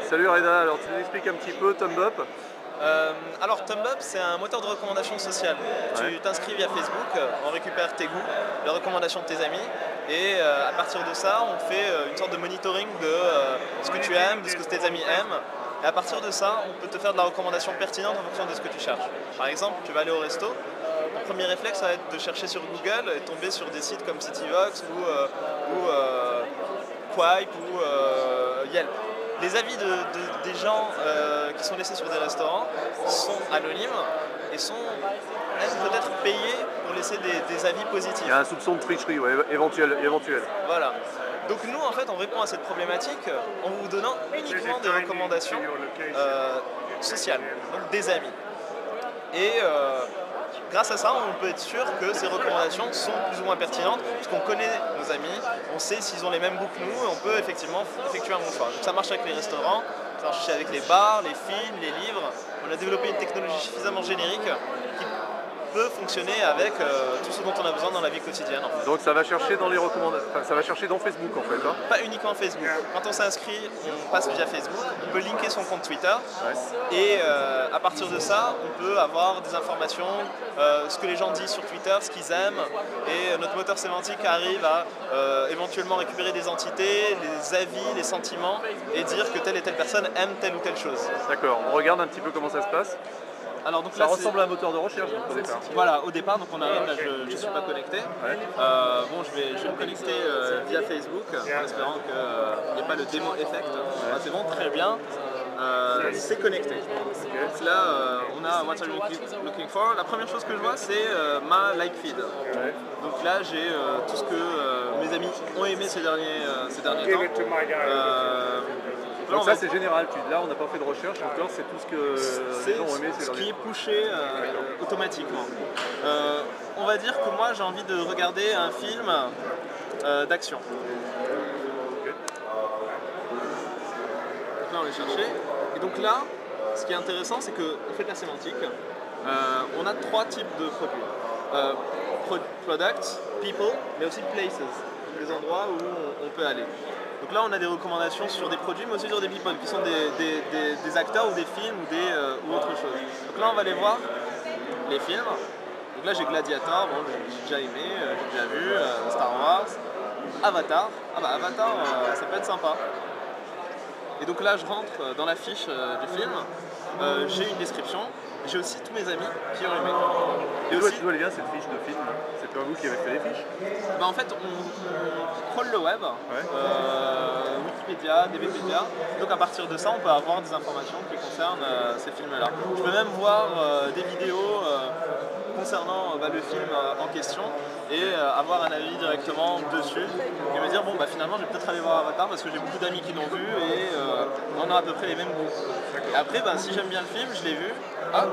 Salut Reda, alors tu nous expliques un petit peu ThumbUp? Alors ThumbUp, c'est un moteur de recommandation sociale. Ouais. Tu t'inscris via Facebook, on récupère tes goûts, les recommandations de tes amis, et à partir de ça, on fait une sorte de monitoring de ce que tu aimes, de ce que tes amis aiment. Et à partir de ça, on peut te faire de la recommandation pertinente en fonction de ce que tu cherches. Par exemple, tu vas aller au resto, ton premier réflexe ça va être de chercher sur Google et tomber sur des sites comme Cityvox ou Quip ou Yelp. Les avis des gens qui sont laissés sur des restaurants sont anonymes et sont même peut-être payés pour laisser des avis positifs. Il y a un soupçon de tricherie, ouais, éventuel. Voilà. Donc nous, en fait, on répond à cette problématique en vous donnant uniquement des recommandations sociales, donc des amis. Et grâce à ça, on peut être sûr que ces recommandations sont plus ou moins pertinentes, puisqu'on connaît nos amis, on sait s'ils ont les mêmes goûts que nous, et on peut effectivement effectuer un bon choix. Donc ça marche avec les restaurants, ça marche avec les bars, les films, les livres. On a développé une technologie suffisamment générique qui peut fonctionner avec tout ce dont on a besoin dans la vie quotidienne. En fait. Donc ça va chercher dans les recommandations, enfin, ça va chercher dans Facebook en fait. Hein. Pas uniquement Facebook. Quand on s'inscrit, on passe via Facebook, on peut linker son compte Twitter, ouais. Et à partir de ça, on peut avoir des informations, ce que les gens disent sur Twitter, ce qu'ils aiment, et notre moteur sémantique arrive à éventuellement récupérer des entités, les avis, les sentiments, et dire que telle et telle personne aime telle ou telle chose. D'accord, on regarde un petit peu comment ça se passe. Alors, donc ça ressemble à un moteur de recherche donc, au départ. Voilà, au départ, donc on arrive, là je ne suis pas connecté. Ouais. Bon, je vais me connecter via Facebook en espérant qu'il n'y ait pas le démo effect. Ouais. C'est bon, très bien. C'est connecté. Okay. Là, on a What are you looking for. La première chose que je vois, c'est ma like feed. Ouais. Donc là, j'ai tout ce que mes amis ont aimé ces derniers temps. Donc ça c'est général, là on n'a pas fait de recherche encore, c'est tout ce que les gens ont aimé. C'est ce qui est pushé automatiquement. On va dire que moi j'ai envie de regarder un film d'action. Okay. Donc là on est cherché. Et donc là, ce qui est intéressant c'est qu'on fait de la sémantique. On a trois types de produits. Products, people, mais aussi places, les endroits où on peut aller. Donc là, on a des recommandations sur des produits, mais aussi sur des people, qui sont des acteurs ou des films ou autre chose. Donc là, on va aller voir les films. Donc là, j'ai Gladiator, bon, j'ai déjà aimé, j'ai déjà vu, Star Wars, Avatar. Ah bah Avatar, ça peut être sympa. Et donc là, je rentre dans la fiche du film, j'ai une description, j'ai aussi tous mes amis qui ont aimé. Et aussi, d'où elle vient cette fiche de film? C'est pas vous qui avez fait les fiches? Bah en fait, on scrolle le web, ouais. Wikipédia, DBpedia. Donc à partir de ça, on peut avoir des informations qui concernent ces films-là. Je peux même voir des vidéos concernant le film en question et avoir un avis directement dessus et me dire bon bah finalement je vais peut-être aller voir Avatar parce que j'ai beaucoup d'amis qui l'ont vu et on a à peu près les mêmes goûts. Et après bah, si j'aime bien le film, je l'ai vu, bah,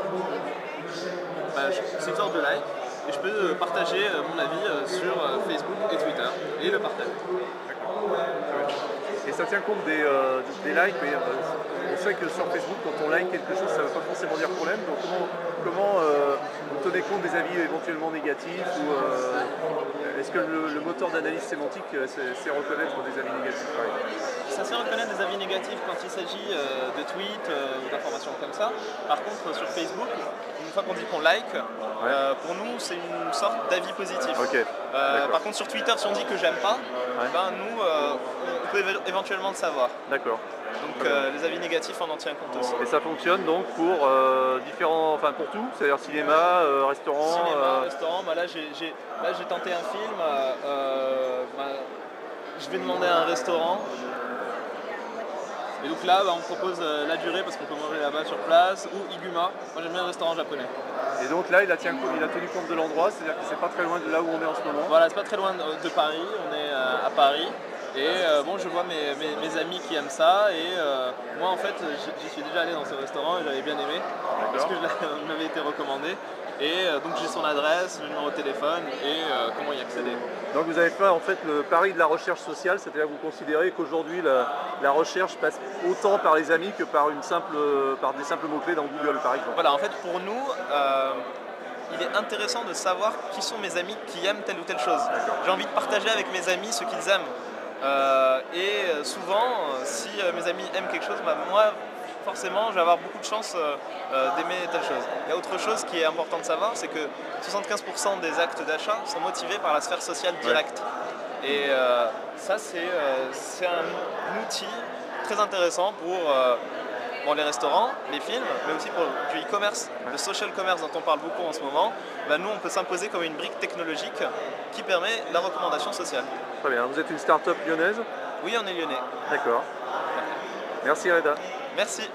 c'est une sorte de like et je peux partager mon avis sur Facebook et Twitter et le partager. Et ça tient compte des likes, mais on sait que sur Facebook, quand on like quelque chose, ça ne veut pas forcément dire problème. Donc comment vous tenez compte des avis éventuellement négatifs ou est-ce que le moteur d'analyse sémantique sait reconnaître des avis négatifs par exemple? Ça sait reconnaître des avis négatifs quand il s'agit de tweets ou d'informations comme ça. Par contre, sur Facebook, une fois qu'on dit qu'on like, ouais. Pour nous, c'est une sorte d'avis positif. Okay. Par contre, sur Twitter, si on dit que j'aime pas, ouais. Ben, nous, on peut éventuellement le savoir. D'accord. Donc les avis négatifs, on en tient compte aussi. Et ça fonctionne donc pour différents, enfin pour tout, c'est-à-dire cinéma, restaurant. Restaurant. Bah là j'ai tenté un film. Je vais demander à un restaurant. Et donc là, bah, on propose la durée parce qu'on peut manger là-bas sur place ou Iguma. Moi j'aime bien le restaurant japonais. Et donc là, il a tenu compte de l'endroit, c'est-à-dire que c'est pas très loin de là où on est en ce moment. Voilà, c'est pas très loin de Paris. On est à Paris. Et bon, je vois mes amis qui aiment ça et moi en fait j'y suis déjà allé dans ce restaurant et j'avais bien aimé parce que je m'avais été recommandé et donc j'ai son adresse, le numéro de téléphone et comment y accéder. Donc vous avez fait en fait le pari de la recherche sociale, c'est-à-dire que vous considérez qu'aujourd'hui la recherche passe autant par les amis que par des simples mots-clés dans Google par exemple. Voilà, en fait pour nous, il est intéressant de savoir qui sont mes amis qui aiment telle ou telle chose. J'ai envie de partager avec mes amis ce qu'ils aiment. Souvent, si mes amis aiment quelque chose, bah, moi, forcément, je vais avoir beaucoup de chance d'aimer telle chose. Il y a autre chose qui est important de savoir, c'est que 75% des actes d'achat sont motivés par la sphère sociale directe. Et ça, c'est un outil très intéressant pour les restaurants, les films, mais aussi pour du e-commerce, le social commerce dont on parle beaucoup en ce moment. Bah, nous, on peut s'imposer comme une brique technologique qui permet la recommandation sociale. Très bien. Vous êtes une start-up lyonnaise? Oui, on est lyonnais. D'accord. Merci Reda. Merci.